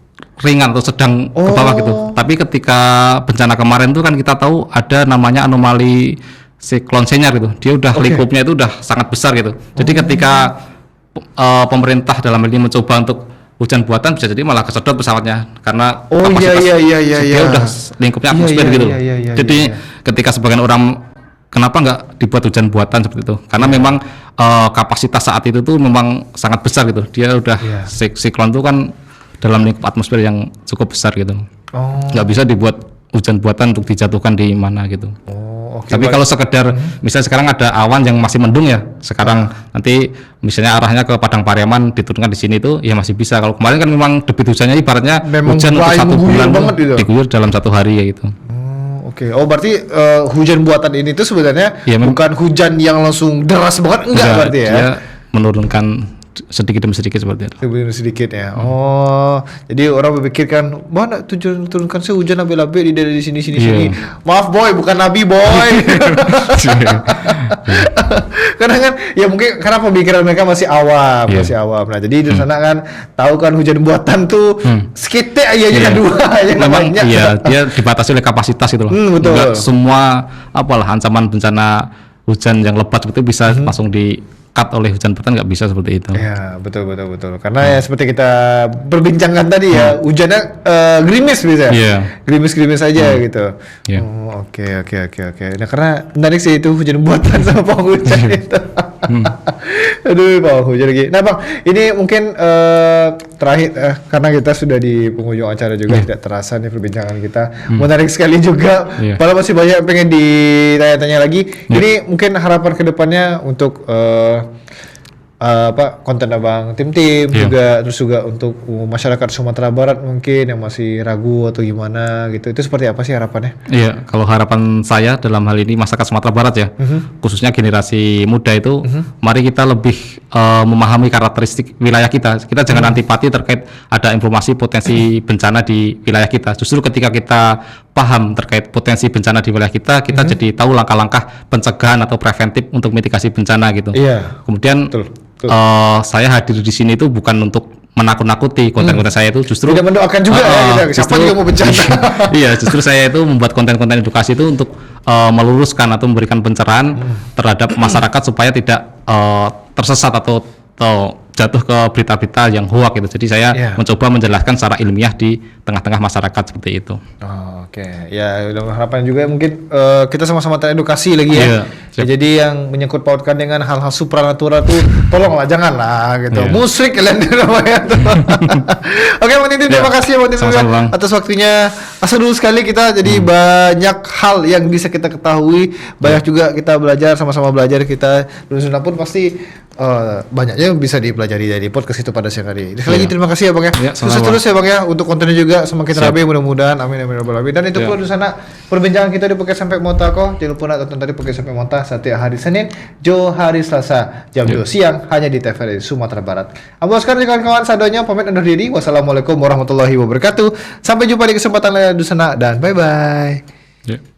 ringan atau sedang ke bawah gitu. Tapi ketika bencana kemarin itu kan kita tahu ada namanya anomali siklon Senyar gitu. Dia udah lingkupnya itu udah sangat besar gitu. Jadi ketika pemerintah dalam hal ini mencoba untuk hujan buatan bisa jadi malah kesedot pesawatnya karena iya. dia udah lingkupnya atmosfer gitu. Iya. Jadi ketika sebagian orang kenapa nggak dibuat hujan buatan seperti itu? Karena memang kapasitas saat itu tuh memang sangat besar gitu. Dia udah siklon itu kan dalam lingkup atmosfer yang cukup besar gitu. Nggak bisa dibuat hujan buatan untuk dijatuhkan di mana gitu. Tapi kalau sekedar misalnya sekarang ada awan yang masih mendung ya, sekarang nanti misalnya arahnya ke Padang Pariaman diturunkan di sini itu ya masih bisa. Kalau kemarin kan memang debit hujannya ibaratnya Memang hujan untuk satu mengguyur bulan banget gitu. diguyur dalam satu hari ya gitu. Oke. Oh berarti hujan buatan ini tuh sebenarnya Iya, bukan hujan yang langsung deras banget enggak berarti ya? Dia menurunkan sedikit demi sedikit seperti itu. Sedikit ya. Oh, jadi orang berpikir kan, mana turunkan saya hujan nabi-nabi di sini. Maaf boy, bukan nabi boy. Karena kan, ya mungkin karena pemikiran mereka masih awam, Nah, jadi di sana kan tahu kan hujan buatan tuh sekitik aja dua aja Memang namanya. iya, dia dibatasi oleh kapasitas gitu loh. Betul. Nggak semua ancaman bencana hujan yang lebat itu bisa langsung di-cut oleh hujan buatan, nggak bisa seperti itu. Ya betul. Karena ya seperti kita berbincangkan tadi ya, hujannya gerimis bisa. Iya. Gerimis aja gitu. Iya. Oh, oke. Nah karena menarik sih itu hujan buatan sama pawang hujan itu. Aduh pawang hujan lagi. Nah bang, ini mungkin terakhir karena kita sudah di penghujung acara juga, tidak terasa nih perbincangan kita. Menarik sekali juga. Iya. Padahal masih banyak pengen ditanya-tanya lagi. Ini mungkin harapan kedepannya untuk konten abang tim-tim juga, terus juga untuk masyarakat Sumatera Barat mungkin yang masih ragu atau gimana gitu, itu seperti apa sih harapannya? Iya, kalau harapan saya dalam hal ini masyarakat Sumatera Barat ya, khususnya generasi muda itu, mari kita lebih memahami karakteristik wilayah kita. Kita jangan antipati terkait ada informasi potensi bencana di wilayah kita. Justru ketika kita paham terkait potensi bencana di wilayah kita jadi tahu langkah-langkah pencegahan atau preventif untuk mitigasi bencana gitu. Iya. Kemudian Betul. saya hadir di sini itu bukan untuk menakut-nakuti. Konten-konten saya itu justru Tidak mendoakan juga ya, gitu. Siapa juga mau bencana. Iya, justru saya itu membuat konten-konten edukasi itu untuk meluruskan atau memberikan pencerahan terhadap masyarakat supaya tidak tersesat atau jatuh ke berita-berita yang hoak gitu. Jadi saya mencoba menjelaskan secara ilmiah di tengah-tengah masyarakat seperti itu. Oke, ya udah harapan juga mungkin kita sama-sama teredukasi lagi ya. Ya, jadi yang menyangkut pautkan dengan hal-hal supranatural tuh tolonglah janganlah gitu. Musyrik kalian di namanya tuh. Oke, Bang Tintin, terima kasih Bang Tintin atas waktunya. Asa dulu sekali kita jadi banyak hal yang bisa kita ketahui, banyak juga kita belajar, sama-sama belajar kita. Dan pun pasti banyaknya bisa dipelajari dari podcast itu pada siang hari. Sekali lagi terima kasih ya Bang ya. Sukses terus ya Bang ya untuk kontennya juga semakin rapi mudah-mudahan. Amin amin rabbal alamin. Dan itu pun di sana perbincangan kita di Podcast Sampai Montako. Jangan lupa tonton tadi Podcast Sampai Monta setiap hari Senin, hari Selasa jam 2 siang hanya di TVRI Sumatera Barat. Ambo sekarang kawan-kawan sadonya pamit undur diri. Wassalamualaikum warahmatullahi wabarakatuh. Sampai jumpa di kesempatan lain di sana dan bye bye.